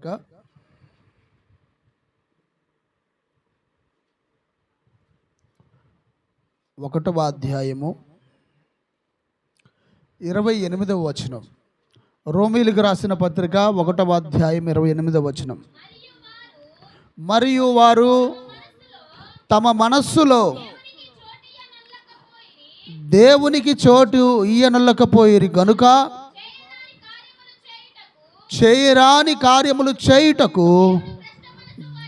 పత్రిక 1వ అధ్యాయము 28వ వచనం. రోమీయులకు రాసిన పత్రిక 1వ అధ్యాయం 28వ వచనం. మరియు వారు తమ మనస్సులో దేవునికి చోటు ఇయ్యనొల్లకపోయిరి గనుక చేయరాని కార్యములు చేయుటకు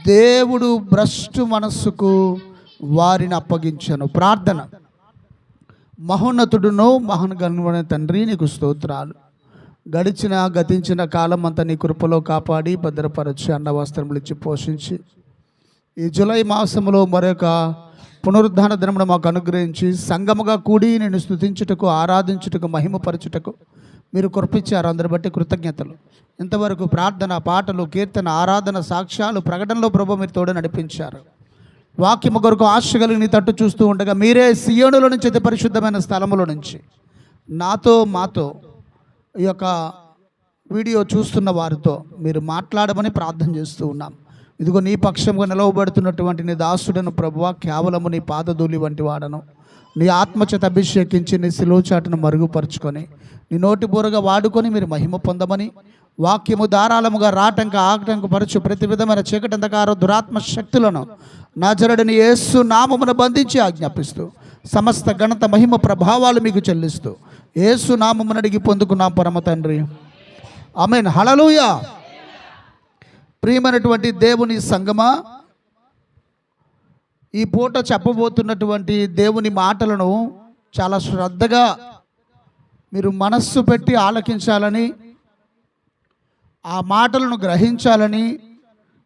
దేవుడు భ్రష్టు మనస్సుకు వారిని అప్పగించను. ప్రార్థన. మహోన్నతుడును మహాగణుడైన తండ్రి, నీకు స్తోత్రాలు. గతించిన కాలం అంతా నీ కృపలో కాపాడి భద్రపరచి అన్న వస్త్రములు ఇచ్చి పోషించి ఈ జూలై మాసంలో మరొక పునరుద్ధాన దినమును మాకు అనుగ్రహించి సంగముగా కూడి నేను స్తుతించుటకు, ఆరాధించుటకు, మహిమపరచుటకు మీరు కృపించారు. అందరి బట్టి కృతజ్ఞతలు. ఇంతవరకు ప్రార్థన, పాటలు, కీర్తన, ఆరాధన, సాక్ష్యాలు, ప్రకటనలో ప్రభు మీరు తోడు నడిపించారు. వాక్యము కొరకు ఆశ కలిగి నీ తట్టు చూస్తూ ఉండగా మీరే సియోనులో నుంచి, అతి పరిశుద్ధమైన స్థలములో నుంచి మాతో ఈ యొక్క వీడియో చూస్తున్న వారితో మీరు మాట్లాడమని ప్రార్థన చేస్తూ ఉన్నాం. ఇదిగో నీ పక్షంగా నిలవబడుతున్నటువంటి నీ దాసుడను ప్రభువా, కేవలము నీ పాదధూళి వంటి వాడను. నీ ఆత్మచేత అభిషేకించి నీ శిలువచాటును మరుగుపరుచుకొని నీ నోటి బూరగా వాడుకొని మీరు మహిమ పొందమని, వాక్యము ధారాళముగా ఆటంకపరచు ప్రతి విధమైన చీకటి అంధకార దురాత్మ శక్తులను నజరుడైన యేసు నామమున బంధించి ఆజ్ఞాపిస్తూ సమస్త ఘనత మహిమ ప్రభావాలు మీకు చెల్లిస్తూ యేసు నామమున అడిగి పొందుకున్నాం పరమ తండ్రి, ఆమేన్. హల్లెలూయా. ప్రియమైనటువంటి దేవుని సంగమా, ఈ పూట చెప్పబోతున్నటువంటి దేవుని మాటలను చాలా శ్రద్ధగా మీరు మనస్సు పెట్టి ఆలకించాలని, ఆ మాటలను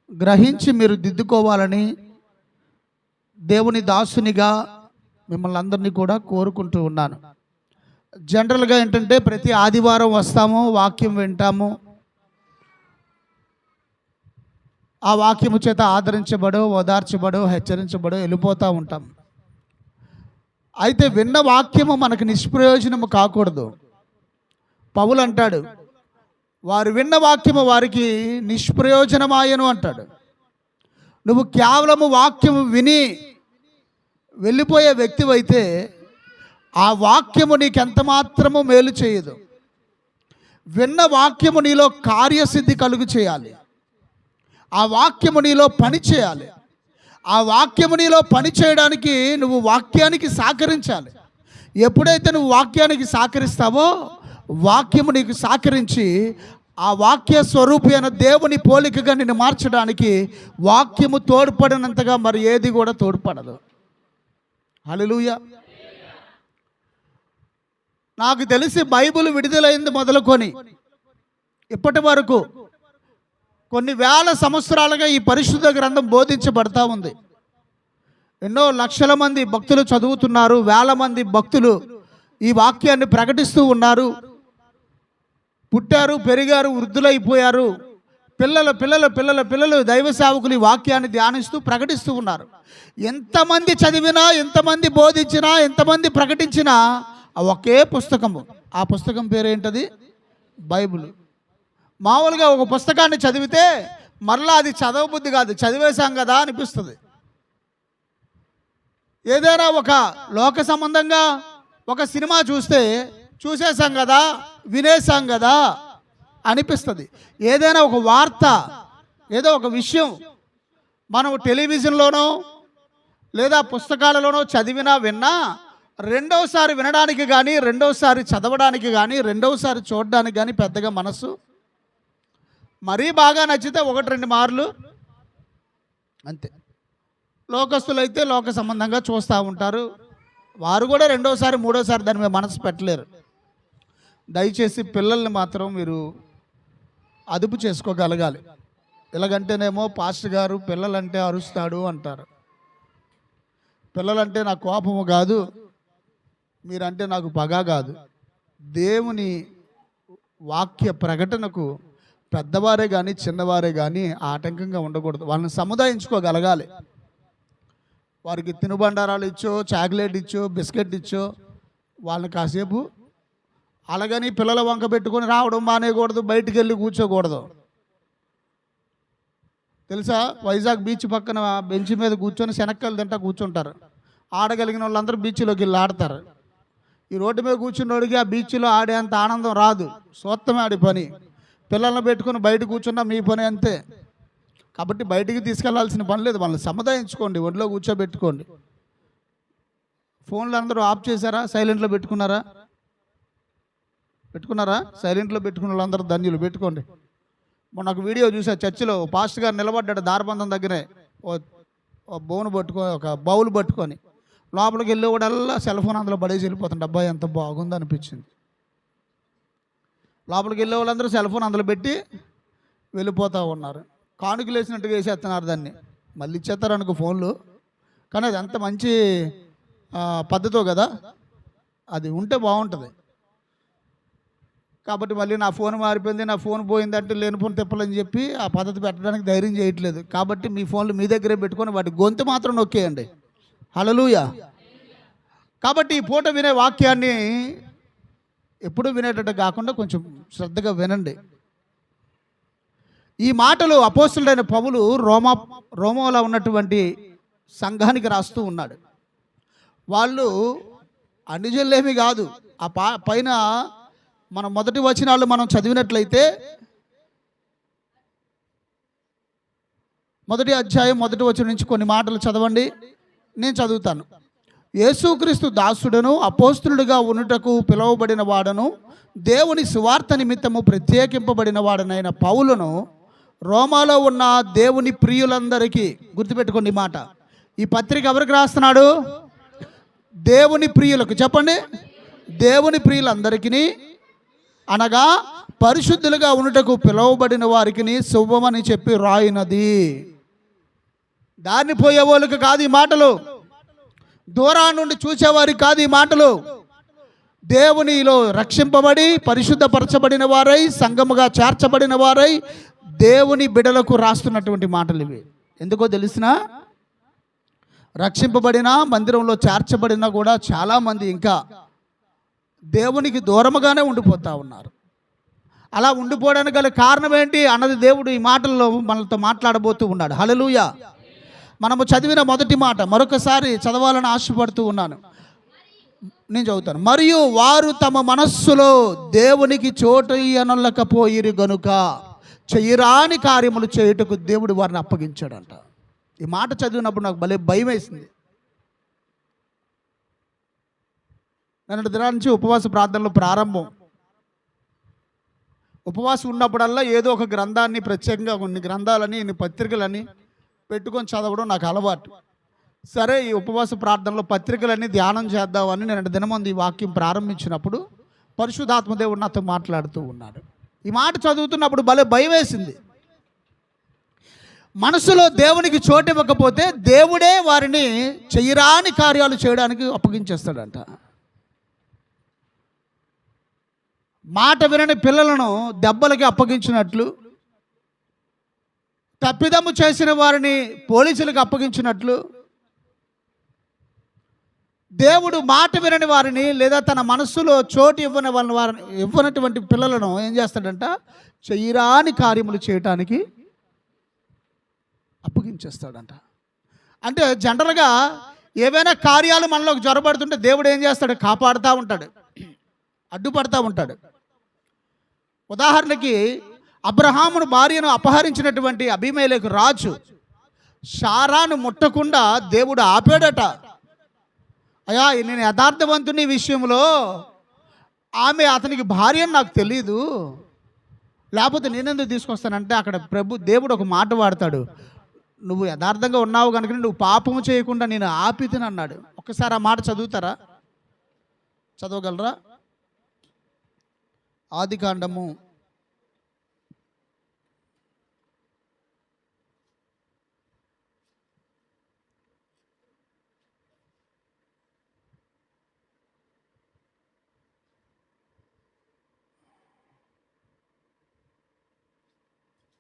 గ్రహించి మీరు దిద్దుకోవాలని దేవుని దాసునిగా మిమ్మల్ని అందరినీ కూడా కోరుకుంటూ ఉన్నాను. జనరల్గా ఏంటంటే ప్రతి ఆదివారం వస్తాము, వాక్యం వింటాము, ఆ వాక్యము చేత ఆదరించబడో, ఓదార్చబడో, హెచ్చరించబడో వెళ్ళిపోతూ ఉంటాం. అయితే విన్న వాక్యము మనకు నిష్ప్రయోజనము కాకూడదు. పౌలు అంటాడు, వారు విన్న వాక్యము వారికి నిష్ప్రయోజనమాయను అంటాడు. నువ్వు కేవలము వాక్యము విని వెళ్ళిపోయే వ్యక్తివైతే ఆ వాక్యము నీకెంత మాత్రము మేలు చేయదు. విన్న వాక్యము నీలో కార్యసిద్ధి కలుగు చేయాలి. ఆ వాక్యము నీలో పని చేయాలి. ఆ వాక్యము నీలో పని చేయడానికి నువ్వు వాక్యానికి సహకరించాలి. ఎప్పుడైతే నువ్వు వాక్యానికి సహకరిస్తావో వాక్యము నీకు సహకరించి ఆ వాక్య స్వరూపి అయిన దేవుని పోలికగా నిన్ను మార్చడానికి వాక్యము తోడ్పడినంతగా మరి ఏది కూడా తోడ్పడదు. హల్లెలూయా. నాకు తెలిసి బైబిల్ విడుదలైంది మొదలుకొని ఇప్పటి వరకు కొన్ని వేల సంవత్సరాలుగా ఈ పరిశుద్ధ గ్రంథం బోధించబడతా ఉంది. ఎన్నో లక్షల మంది భక్తులు చదువుతున్నారు, వేల మంది భక్తులు ఈ వాక్యాన్ని ప్రకటిస్తూ ఉన్నారు. పుట్టారు, పెరిగారు, వృద్ధులైపోయారు. పిల్లలు దైవ సేవకులు ఈ వాక్యాన్ని ధ్యానిస్తూ ప్రకటిస్తూ ఉన్నారు. ఎంతమంది చదివినా, ఎంతమంది బోధించినా, ఎంతమంది ప్రకటించినా ఒకే పుస్తకము. ఆ పుస్తకం పేరేంటది? బైబిల్. మామూలుగా ఒక పుస్తకాన్ని చదివితే మరలా అది చదవబుద్ధి కాదు, చదివేశాం కదా అనిపిస్తుంది. ఏదైనా ఒక లోక సంబంధంగా ఒక సినిమా చూసేసాం కదా, వినేసాం కదా అనిపిస్తుంది. ఏదైనా ఒక వార్త, ఏదో ఒక విషయం మనం టెలివిజన్లోనో లేదా పుస్తకాలలోనో చదివినా విన్నా రెండోసారి వినడానికి కానీ, రెండోసారి చదవడానికి కానీ, రెండోసారి చూడడానికి కానీ పెద్దగా మనసు మరీ బాగా నచ్చితే 1-2 మార్లు అంతే. లోకస్తులైతే లోక సంబంధంగా చూస్తూ ఉంటారు. వారు కూడా రెండోసారి, మూడోసారి దాని మీద మనసు పెట్టలేరు. దయచేసి పిల్లల్ని మాత్రం మీరు అదుపు చేసుకోగలగాలి. ఎలాగంటేనేమో పాస్టర్ గారు పిల్లలంటే అరుస్తాడు అంటారు. పిల్లలంటే నాకు కోపము కాదు, మీరంటే నాకు పగ కాదు. దేవుని వాక్య ప్రకటనకు పెద్దవారే కానీ చిన్నవారే కానీ ఆటంకంగా ఉండకూడదు. వాళ్ళని సముదాయించుకోగలగాలి. వారికి తినుబండారాలు ఇచ్చో, చాక్లెట్ ఇచ్చో, బిస్కెట్ ఇచ్చో వాళ్ళని కాసేపు అలాగని పిల్లల వంక పెట్టుకొని రావడం మానేయకూడదు, బయటికి వెళ్ళి కూర్చోకూడదు. తెలుసా? వైజాగ్ బీచ్ పక్కన బెంచ్ మీద కూర్చొని శనక్కాయలు తింటా కూర్చుంటారు. ఆడగలిగిన వాళ్ళందరూ బీచ్లోకి వెళ్ళి ఆడతారు. ఈ రోడ్డు మీద కూర్చున్నోడికి ఆ బీచ్లో ఆడేంత ఆనందం రాదు. సొత్తమే ఆడి పని. పిల్లల్ని పెట్టుకుని బయట కూర్చున్నా మీ పని అంతే. కాబట్టి బయటికి తీసుకెళ్లాల్సిన పని లేదు. వాళ్ళని సముదాయించుకోండి, ఒంట్లో కూర్చోబెట్టుకోండి. ఫోన్లు అందరూ ఆఫ్ చేశారా? సైలెంట్లో పెట్టుకున్నారా? సైలెంట్లో పెట్టుకున్న వాళ్ళందరూ ధన్యులు. పెట్టుకోండి. మొన్న ఒక వీడియో చూసా, చర్చిలో పాస్టర్ గారు నిలబడ్డాడు దారబంధం దగ్గరే, ఒక బౌల్ పట్టుకొని లోపలికి వెళ్ళేవాడల్లా సెల్ ఫోన్ అందులో పడేసి వెళ్ళిపోతాడు. అబ్బాయి ఎంత బాగుంది అనిపించింది. లోపలికి వెళ్ళే వాళ్ళందరూ సెల్ ఫోన్ అందులో పెట్టి వెళ్ళిపోతూ ఉన్నారు. కానుకలు వేసినట్టుగా వేసేస్తున్నారు దాన్ని. మళ్ళీ ఇచ్చేస్తారు అనుకో ఫోన్లు. కానీ అది ఎంత మంచి పద్ధతో కదా, అది ఉంటే బాగుంటుంది. కాబట్టి మళ్ళీ నా ఫోన్ మారిపోయింది, నా ఫోన్ పోయిందంటే లేని ఫోన్ తిప్పాలని చెప్పి ఆ పద్ధతి పెట్టడానికి ధైర్యం చేయట్లేదు. కాబట్టి మీ ఫోన్లు మీ దగ్గరే పెట్టుకొని వాటి గొంతు మాత్రం నొక్కేయండి. హల్లెలూయా. కాబట్టి ఈ పూట వినే వాక్యాన్ని ఎప్పుడూ వినేటట్టు కాకుండా కొంచెం శ్రద్ధగా వినండి. ఈ మాటలు అపోస్తలుడైన పౌలు రోమాలో ఉన్నటువంటి సంఘానికి రాస్తూ ఉన్నాడు. వాళ్ళు అన్యజనులేమీ కాదు. ఆ పైన మన మొదటి వచనాలు మనం చదివినట్లయితే, మొదటి అధ్యాయం మొదటి వచనం నుంచి కొన్ని మాటలు చదవండి, నేను చదువుతాను. యేసుక్రీస్తు దాసుడను అపోస్తలుడిగా ఉన్నటకు పిలువబడిన వాడను దేవుని సువార్త నిమిత్తము ప్రత్యేకింపబడిన వాడనైన పౌలును రోమాలో ఉన్న దేవుని ప్రియులందరికీ, గుర్తుపెట్టుకోండి మాట, ఈ పత్రిక ఎవరికి రాస్తున్నాడు? దేవుని ప్రియులకు. చెప్పండి, దేవుని ప్రియులందరికీ, అనగా పరిశుద్ధులుగా ఉన్నటకు పిలువబడిన వారికి శుభమని చెప్పి రాయినది. దారిని పోయే వాళ్ళకి కాదు ఈ మాటలు, దూరాన్ని నుండి చూసేవారికి కాదు ఈ మాటలు. దేవునిలో రక్షింపబడి పరిశుద్ధపరచబడిన వారై సంఘముగా చేర్చబడిన వారై దేవుని బిడలకు రాస్తున్నటువంటి మాటలు ఇవి. ఎందుకో తెలిసినా, రక్షింపబడిన మందిరంలో చేర్చబడినా కూడా చాలామంది ఇంకా దేవునికి దూరముగానే ఉండిపోతూ ఉన్నారు. అలా ఉండిపోవడానికి గల కారణం ఏంటి అన్నది దేవుడు ఈ మాటల్లో మనతో మాట్లాడబోతూ ఉన్నాడు. హల్లెలూయా. మనము చదివిన మొదటి మాట మరొకసారి చదవాలని ఆశపడుతూ ఉన్నాను. నేను చదువుతాను. మరియు వారు తమ మనస్సులో దేవునికి చోటు అనలేకపోయిరి గనుక చెయ్యరాని కార్యములు చేయుటకు దేవుడు వారిని అప్పగించాడంట. ఈ మాట చదివినప్పుడు నాకు భలే భయం వేసింది. నిన్నటి దినాల నుంచి ఉపవాస ప్రార్థనలు ప్రారంభం. ఉపవాసం ఉన్నప్పుడల్లా ఏదో ఒక గ్రంథాన్ని, ప్రత్యేకంగా కొన్ని గ్రంథాలని, ఇన్ని పత్రికలని పెట్టుకొని చదవడం నాకు అలవాటు. సరే, ఈ ఉపవాస ప్రార్థనలో పత్రికలన్నీ ధ్యానం చేద్దామని నిన్నటి దినమంది ఈ వాక్యం ప్రారంభించినప్పుడు పరిశుద్ధాత్మదేవుడు నాతో మాట్లాడుతూ ఉన్నాడు. ఈ మాట చదువుతున్నప్పుడు భలే భయం వేసింది. మనసులో దేవునికి చోటు ఇవ్వకపోతే దేవుడే వారిని చెయ్యరాని కార్యాలు చేయడానికి అప్పగించేస్తాడంట. మాట వినని పిల్లలను దెబ్బలకి అప్పగించినట్లు, తప్పిదమ్ము చేసిన వారిని పోలీసులకు అప్పగించినట్లు, దేవుడు మాట వినని వారిని లేదా తన మనస్సులో చోటు ఇవ్వనటువంటి పిల్లలను ఏం చేస్తాడంట? చెయ్యరాని కార్యములు చేయటానికి అప్పగించేస్తాడంట. అంటే జనరల్గా ఏవైనా కార్యాలు మనలోకి జొరబడుతుంటే దేవుడు ఏం చేస్తాడు? కాపాడుతూ ఉంటాడు, అడ్డుపడతా ఉంటాడు. ఉదాహరణకి అబ్రహామును భార్యను అపహరించినటువంటి అబీమెలెకు రాజు శారాను ముట్టకుండా దేవుడు ఆపాడట. అయ్యా, నేను యథార్థవంతుని విషయంలో ఆమె అతనికి భార్య అని నాకు తెలీదు, లేకపోతే నేనెందుకు తీసుకొస్తానంటే అక్కడ దేవుడు ఒక మాట వాడతాడు, నువ్వు యథార్థంగా ఉన్నావు కనుక నువ్వు పాపము చేయకుండా నేను ఆపితిని అన్నాడు. ఒక్కసారి ఆ మాట చదువుతారా? చదవగలరా? ఆదికాండము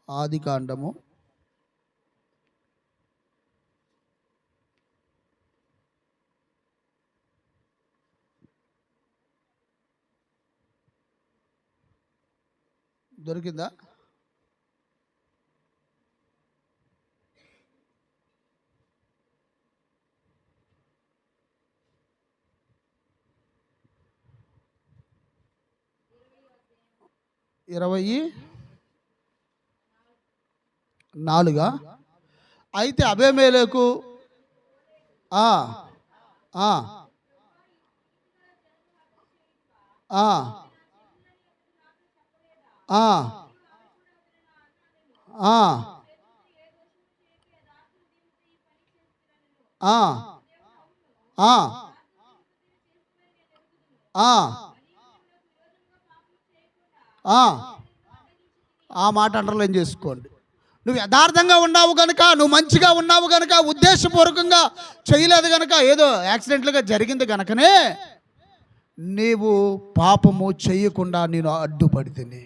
10 దొరికిందా? 24 అయితే అబీమెలెకు ఆ ఆ ఆ ఆ ఆ ఆ ఆ ఆ ఆ మాట అండర్లైన్ చేసుకోండి. నువ్వు యథార్థంగా ఉన్నావు కనుక, నువ్వు మంచిగా ఉన్నావు కనుక, ఉద్దేశపూర్వకంగా చేయలేదు కనుక, ఏదో యాక్సిడెంట్లుగా జరిగింది కనుకనే నీవు పాపము చేయకుండా నేను అడ్డుపడితిని.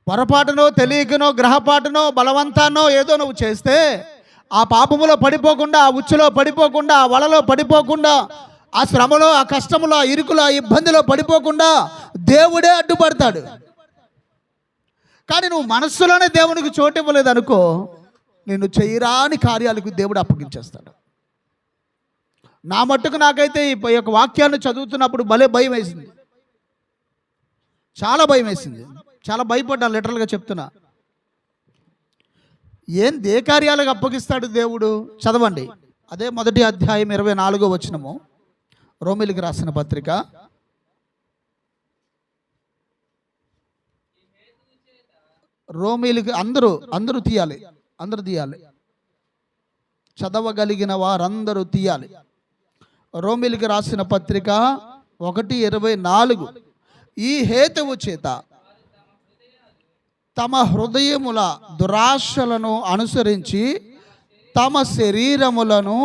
పొరపాటునో తెలియకనో గ్రహపాటునో బలవంతానో ఏదో నువ్వు చేస్తే ఆ పాపములో పడిపోకుండా, ఆ ఉచ్చులో పడిపోకుండా, ఆ వలలో పడిపోకుండా, ఆ శ్రమలో, ఆ కష్టములో, ఆ ఇరుకులో, ఆ ఇబ్బందిలో పడిపోకుండా దేవుడే అడ్డుపడతాడు. కానీ నువ్వు మనస్సులోనే దేవునికి చోటు ఇవ్వలేదు అనుకో, నిన్ను చేయరాని కార్యాలకు దేవుడు అప్పగించేస్తాడు. నా మట్టుకు నాకైతే ఈ యొక్క వాక్యాన్ని చదువుతున్నప్పుడు భలే భయం వేసింది, చాలా భయం వేసింది, చాలా భయపడ్డా, లిటరల్గా చెప్తున్నా. ఏ కార్యాలకు అప్పగిస్తాడు దేవుడు? చదవండి, అదే 1వ అధ్యాయం 24వ వచనము, రోమీయులకు రాసిన పత్రిక. రోమీయులకి అందరూ తీయాలి, అందరూ తీయాలి, చదవగలిగిన వారందరూ తీయాలి. రోమీయులకు రాసిన పత్రిక 1:24. ఈ హేతువు చేత తమ హృదయముల దురాశలను అనుసరించి తమ శరీరములను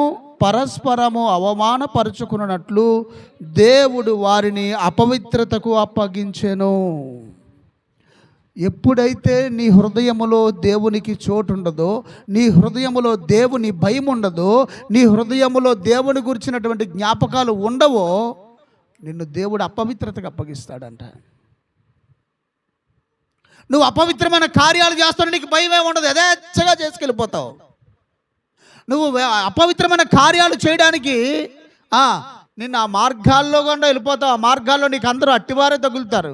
పరస్పరము అవమానపరుచుకున్నట్లు దేవుడు వారిని అపవిత్రతకు అప్పగించెను. ఎప్పుడైతే నీ హృదయములో దేవునికి చోటు ఉండదో, నీ హృదయములో దేవుని భయం ఉండదో, నీ హృదయములో దేవుని గురించినటువంటి జ్ఞాపకాలు ఉండవో, నిన్ను దేవుడు అపవిత్రతకు అప్పగిస్తాడంట. నువ్వు అపవిత్రమైన కార్యాలు చేస్తావు, నీకు భయమే ఉండదు, యథేచ్ఛగా చేసుకెళ్ళిపోతావు. నువ్వు అపవిత్రమైన కార్యాలు చేయడానికి నిన్ను ఆ మార్గాల్లో కూడా వెళ్ళిపోతావు. ఆ మార్గాల్లో నీకు అందరూ అట్టివారే తగులుతారు.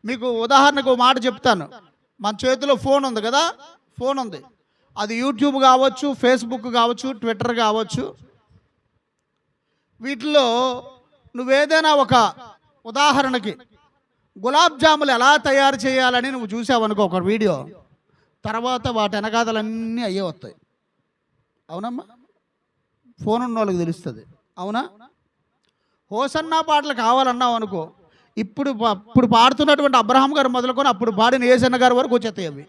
మీకు ఉదాహరణకు మాట చెప్తాను. మన చేతిలో ఫోన్ ఉంది కదా, ఫోన్ ఉంది, అది యూట్యూబ్ కావచ్చు, ఫేస్బుక్ కావచ్చు, ట్విట్టర్ కావచ్చు. వీటిలో నువ్వేదైనా ఒక ఉదాహరణకి గులాబ్ జాములు ఎలా తయారు చేయాలని నువ్వు చూసావనుకో ఒక వీడియో, తర్వాత వాటి వెనకాదలన్నీ అయ్యే వస్తాయి. అవునమ్మా? ఫోన్ ఉన్న వాళ్ళకి తెలుస్తుంది. అవునా? హోసన్నా పాటలు కావాలన్నావు అనుకో, ఇప్పుడు పాడుతున్నటువంటి అబ్రహాం గారు మొదలుకొని అప్పుడు పాడిన యేసన్న గారి వరకు వచ్చేస్తాయి అవి.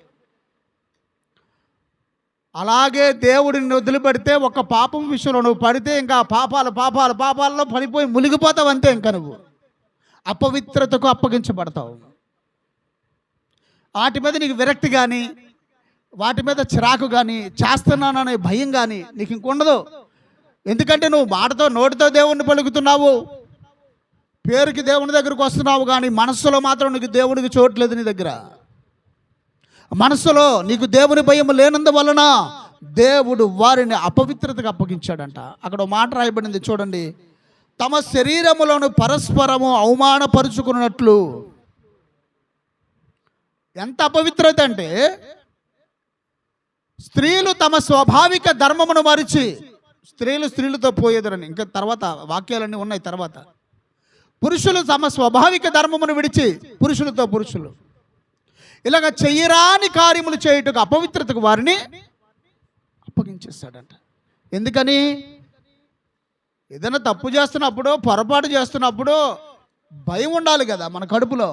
అలాగే దేవుడిని వదిలిపెడితే ఒక పాపం విషయంలో నువ్వు పడితే ఇంకా పాపాలలో పడిపోయి మునిగిపోతావు అంతే. ఇంకా నువ్వు అపవిత్రతకు అప్పగించబడతావు. వాటి మీద నీకు విరక్తి కానీ, వాటి మీద చిరాకు కానీ, చేస్తున్నాననే భయం కానీ నీకు ఇంకొండదు. ఎందుకంటే నువ్వు మాటతో నోటితో దేవుణ్ణి పలుకుతున్నావు, పేరుకి దేవుని దగ్గరకు వస్తున్నావు, కానీ మనస్సులో మాత్రం నీకు దేవునికి చోట్లేదు. నీ దగ్గర మనస్సులో నీకు దేవుని భయం లేనందువలన దేవుడు వారిని అపవిత్రతకు అప్పగించాడంట. అక్కడ మాట రాయబడింది చూడండి, తమ శరీరములను పరస్పరము అవమానపరుచుకున్నట్లు. ఎంత అపవిత్రత అంటే, స్త్రీలు తమ స్వాభావిక ధర్మమును మరిచి, స్త్రీలతో పోయేదరని ఇంకా తర్వాత వాక్యాలన్నీ ఉన్నాయి. తర్వాత పురుషులు తమ స్వాభావిక ధర్మమును విడిచి పురుషులు ఇలాగ చెయ్యరాని కార్యములు చేయుటకు అపవిత్రతకు వారిని అప్పగించేస్తాడంట. ఎందుకని? ఏదైనా తప్పు చేస్తున్నప్పుడు, పొరపాటు చేస్తున్నప్పుడు భయం ఉండాలి కదా మన కడుపులో.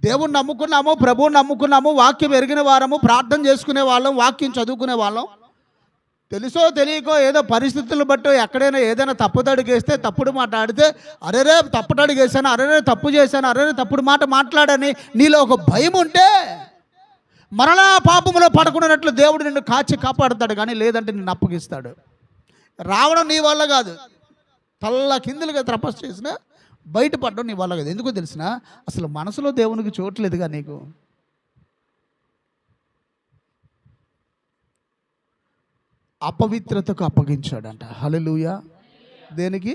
దేవుణ్ణి నమ్ముకున్నాము, ప్రభువుని నమ్ముకున్నాము, వాక్యం ఎరిగిన వారము, ప్రార్థన చేసుకునే వాళ్ళం, వాక్యం చదువుకునే వాళ్ళం. తెలుసో తెలియకో ఏదో పరిస్థితులు బట్టో ఎక్కడైనా ఏదైనా తప్పుదడుగేస్తే, తప్పుడు మాట ఆడితే, అరేరే తప్పుదడుగేసాను, అరేరే తప్పు చేశాను, అరేరే తప్పుడు మాట మాట్లాడని నీలో ఒక భయం ఉంటే మరలా పాపములో పడకున్నట్లు దేవుడు నిన్ను కాపాడుతాడు. కానీ లేదంటే నిన్ను అప్పగిస్తాడు. రావడం నీ వల్ల కాదు, తల్ల కిందులుగా తపస్సు చేసినా బయటపడడం నీ వల్ల కాదు. ఎందుకో తెలిసిన, అసలు మనసులో దేవునికి చోట్లేదుగా నీకు. అపవిత్రతకు అప్పగించాడంట. హల్లెలూయా. దేనికి?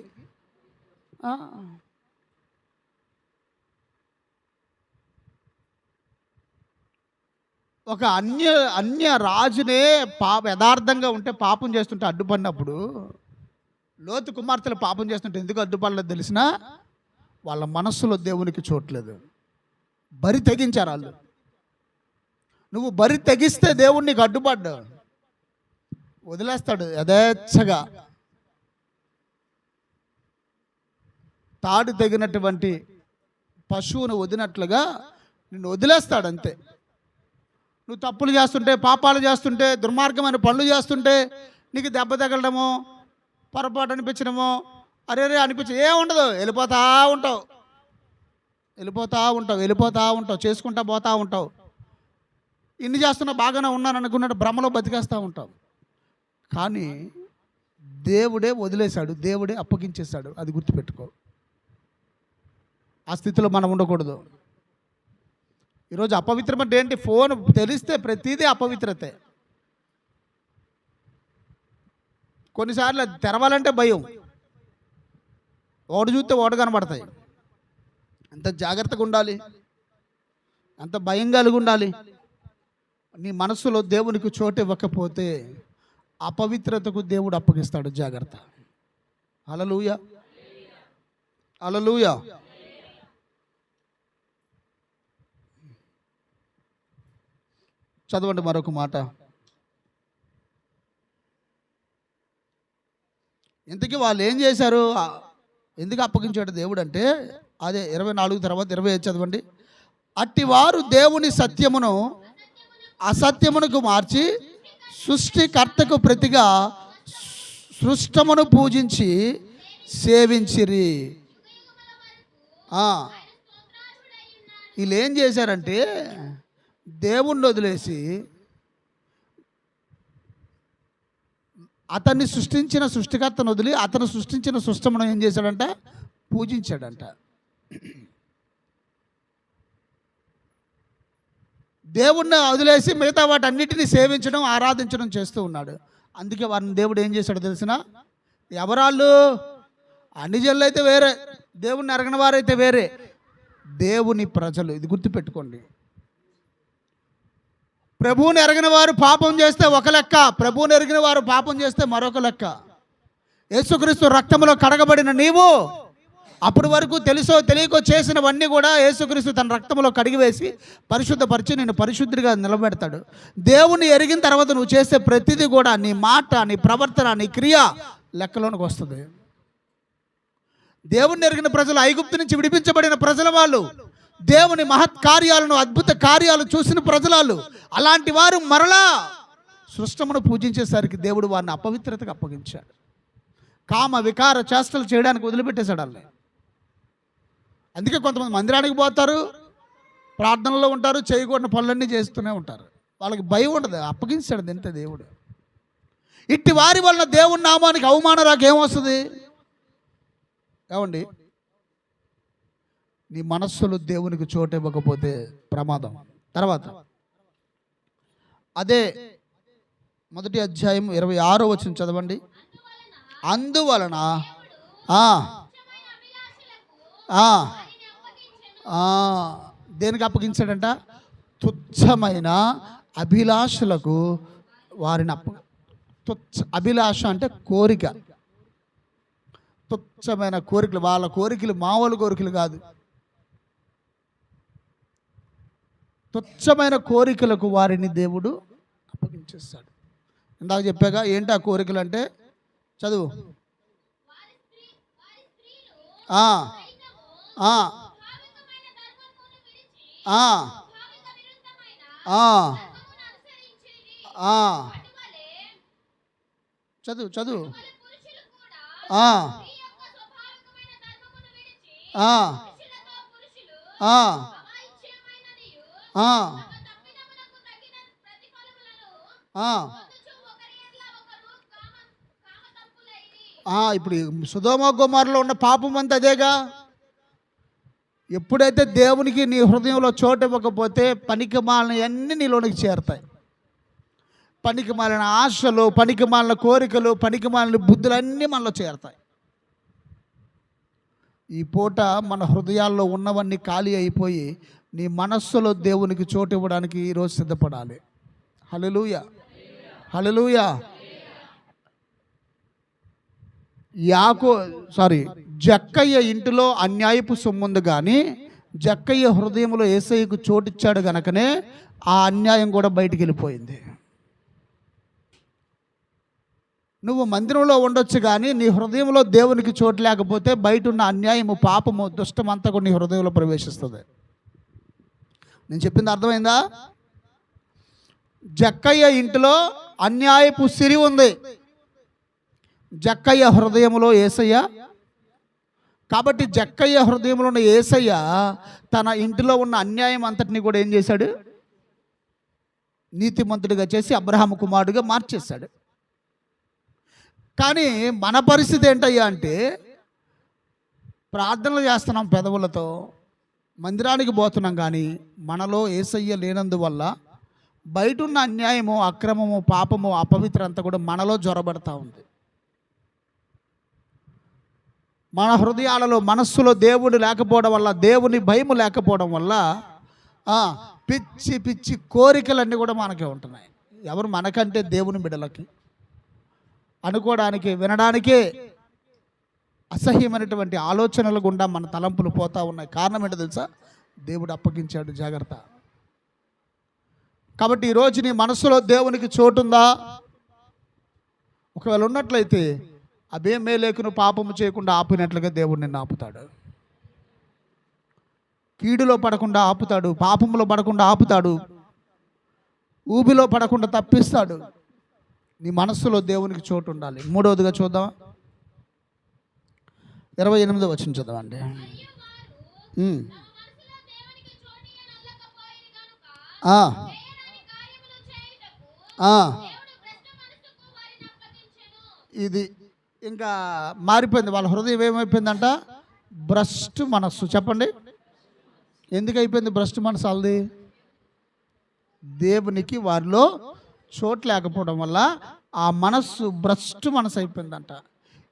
ఒక అన్య రాజునే యథార్థంగా ఉంటే పాపం చేస్తుంటే అడ్డుపడినప్పుడు, లోతు కుమార్తెలు పాపం చేస్తుంటే ఎందుకు అడ్డుపడలేదు తెలిసినా, వాళ్ళ మనస్సులో దేవునికి చోట్లేదు. బరి తెగించారు వాళ్ళు. నువ్వు బరి తెగిస్తే దేవుడు నీకు అడ్డుపడ్డా వదిలేస్తాడు యథేచ్ఛగా. తాడు తెగినటువంటి పశువును వదినట్లుగా నిన్ను వదిలేస్తాడు అంతే. నువ్వు తప్పులు చేస్తుంటే, పాపాలు చేస్తుంటే, దుర్మార్గమైన పనులు చేస్తుంటే నీకు దెబ్బ తగలడమో, పొరపాటు అనిపించడమో, అరే అనిపించ ఏముండదు. వెళ్ళిపోతూ ఉంటావు, చేసుకుంటా పోతూ ఉంటావు. ఇన్ని చేస్తున్నా బాగానే ఉన్నాను అనుకున్నట్టు భ్రమలో బతికేస్తూ ఉంటావు. కానీ దేవుడే వదిలేశాడు, దేవుడే అప్పగించేశాడు. అది గుర్తుపెట్టుకో. ఆ స్థితిలో మనం ఉండకూడదు. ఈరోజు అపవిత్రం అంటే ఏంటి? ఫోన్ తెలిస్తే ప్రతిదీ అపవిత్రతే. కొన్నిసార్లు అది తెరవాలంటే భయం. ఓడు చూస్తే ఓడు కనబడతాయి. ఎంత జాగ్రత్తగా ఉండాలి, ఎంత భయం కలిగి ఉండాలి. నీ మనస్సులో దేవునికి చోటు ఇవ్వకపోతే అపవిత్రతకు దేవుడు అప్పగిస్తాడు. జాగ్రత్త. హల్లెలూయా, హల్లెలూయా. చదవండి మరొక మాట. ఇంతకీ వాళ్ళు ఏం చేశారు? ఎందుకు అప్పగించాడు దేవుడు అంటే, అదే 24 తర్వాత 25 చదవండి. అట్టివారు దేవుని సత్యమును అసత్యమునకు మార్చి సృష్టికర్తకు ప్రతిగా సృష్టమును పూజించి సేవించిరి. వీళ్ళు ఏం చేశారంటే, దేవుణ్ణి వదిలేసి అతన్ని సృష్టించిన సృష్టికర్తను వదిలి అతను సృష్టించిన సృష్టమును ఏం చేశాడంట? పూజించాడంట. దేవుణ్ణి వదిలేసి మిగతా వాటన్నిటిని సేవించడం, ఆరాధించడం చేస్తూ ఉన్నాడు. అందుకే వారిని దేవుడు ఏం చేశాడో తెలిసిన? ఎవరాళ్ళు? అన్ని జనులు అయితే వేరే, దేవుణ్ణి ఎరగని వారైతే వేరే. దేవుని ప్రజలు, ఇది గుర్తుపెట్టుకోండి. ప్రభువుని ఎరగిన వారు పాపం చేస్తే ఒక లెక్క, ప్రభువుని ఎరిగిన వారు పాపం చేస్తే మరొక లెక్క. యేసుక్రీస్తు రక్తంలో కడగబడిన నీవు అప్పటి వరకు తెలుసో తెలియకో చేసినవన్నీ కూడా యేసుక్రీస్తు తన రక్తంలో కడిగివేసి పరిశుద్ధపరిచి నేను పరిశుద్ధిగా నిలబెడతాడు. దేవుని ఎరిగిన తర్వాత నువ్వు చేసే ప్రతిదీ కూడా, నీ మాట, నీ ప్రవర్తన, నీ క్రియ లెక్కలోనికి వస్తుంది. దేవుని ఎరిగిన ప్రజలు, ఐగుప్తు నుంచి విడిపించబడిన ప్రజల వాళ్ళు, దేవుని మహత్ కార్యాలను, అద్భుత కార్యాలు చూసిన ప్రజలు, అలాంటి వారు మరలా సృష్టమును పూజించేసరికి దేవుడు వారిని అపవిత్రతకు అప్పగించాడు. కామ వికార చేష్టలు చేయడానికి వదిలిపెట్టేశాడు వాళ్ళని. అందుకే కొంతమంది మందిరానికి పోతారు, ప్రార్థనలో ఉంటారు, చేయకూడని పనులన్నీ చేస్తూనే ఉంటారు. వాళ్ళకి భయం ఉండదు. అప్పగించాడు అంతే దేవుడు. ఇట్టి వారి వలన దేవుని నామానికి అవమానం రాక ఏమొస్తుంది? ఏమండి, నీ మనస్సులో దేవునికి చోటు ఇవ్వకపోతే ప్రమాదం. తర్వాత అదే 1 అధ్యాయం 26వ వచనం చదవండి. అందువలన దేనికి అప్పగించాడంట? తుచ్చమైన అభిలాషలకు వారిని అభిలాష అంటే కోరిక. తుచ్చమైన కోరికలు, వాళ్ళ కోరికలు మామూలు కోరికలు కాదు. తుచ్చమైన కోరికలకు వారిని దేవుడు అప్పగించేస్తాడు. ఇందాక చెప్పాగా ఏంటి ఆ కోరికలు అంటే? చదువు. చదువు చదువు. ఇప్పుడు సొదొమ గొమొర్రాలో ఉన్న పాపం అంతా అదేగా. ఎప్పుడైతే దేవునికి నీ హృదయంలో చోటు ఇవ్వకపోతే పనికిమాలినవన్నీ నీలోనికి చేరుతాయి. పనికి మాలిన ఆశలు, పనికి మాలిన కోరికలు, పనికి మాలిన బుద్ధులన్నీ మనలో చేరతాయి. ఈ పూట మన హృదయాల్లో ఉన్నవన్నీ ఖాళీ అయిపోయి నీ మనస్సులో దేవునికి చోటు ఇవ్వడానికి ఈరోజు సిద్ధపడాలి. హల్లెలూయా, హల్లెలూయా. జక్కయ్య ఇంటిలో అన్యాయపు సొమ్ముంది, కానీ జక్కయ్య హృదయంలో యేసయ్యకు చోటిచ్చాడు గనకనే ఆ అన్యాయం కూడా బయటికి వెళ్ళిపోయింది. నువ్వు మందిరంలో ఉండొచ్చు, కానీ నీ హృదయంలో దేవునికి చోటు లేకపోతే బయట ఉన్న అన్యాయము, పాపము, దుష్టం అంతా కూడా నీ హృదయంలో ప్రవేశిస్తుంది. నేను చెప్పింది అర్థమైందా? జక్కయ్య ఇంటిలో అన్యాయపు సిరి ఉంది, జక్కయ్య హృదయంలో యేసయ్య. కాబట్టి జక్కయ్య హృదయంలో ఉన్న యేసయ్య తన ఇంటిలో ఉన్న అన్యాయం అంతటిని కూడా ఏం చేశాడు? నీతిమంతుడిగా చేసి అబ్రహాము కుమారుడిగా మార్చేశాడు. కానీ మన పరిస్థితి ఏంటయ్యా అంటే, ప్రార్థనలు చేస్తున్నాం పెదవులతో, మందిరానికి పోతున్నాం, కానీ మనలో యేసయ్య లేనందువల్ల బయట ఉన్న అన్యాయము, అక్రమము, పాపము, అపవిత్ర అంతా కూడా మనలో జ్వరబడతా ఉంది. మన హృదయాలలో, మనస్సులో దేవుడు లేకపోవడం వల్ల, దేవుని భయము లేకపోవడం వల్ల పిచ్చి పిచ్చి కోరికలన్నీ కూడా మనకే ఉంటున్నాయి. ఎవరు మనకంటే దేవుని బిడ్డలకి అనుకోవడానికి, వినడానికే అసహ్యమైనటువంటి ఆలోచనలు గుండా మన తలంపులు పోతా ఉన్నాయి. కారణం ఏంటో తెలుసా? దేవుడు అప్పగించాడు, జాగ్రత్త. కాబట్టి ఈరోజు నీ మనసులో దేవునికి చోటుందా? ఒకవేళ ఉన్నట్లయితే అభేమే లేకును పాపము చేయకుండా ఆపినట్లుగా దేవుడు నిన్ను ఆపుతాడు. కీడులో పడకుండా ఆపుతాడు, పాపములో పడకుండా ఆపుతాడు, ఊబిలో పడకుండా తప్పిస్తాడు. నీ మనస్సులో దేవునికి చోటు ఉండాలి. మూడవదిగా చూద్దాం, 28వ వచనం చదవండి. ఇది ఇంకా మారిపోయింది. వాళ్ళ హృదయం ఏమైపోయిందంట? భ్రష్టు మనస్సు. చెప్పండి, ఎందుకు అయిపోయింది భ్రష్టు మనసు? వాళ్ళది దేవునికి వారిలో చోటు లేకపోవడం వల్ల ఆ మనస్సు భ్రష్టు మనసు అయిపోయిందంట.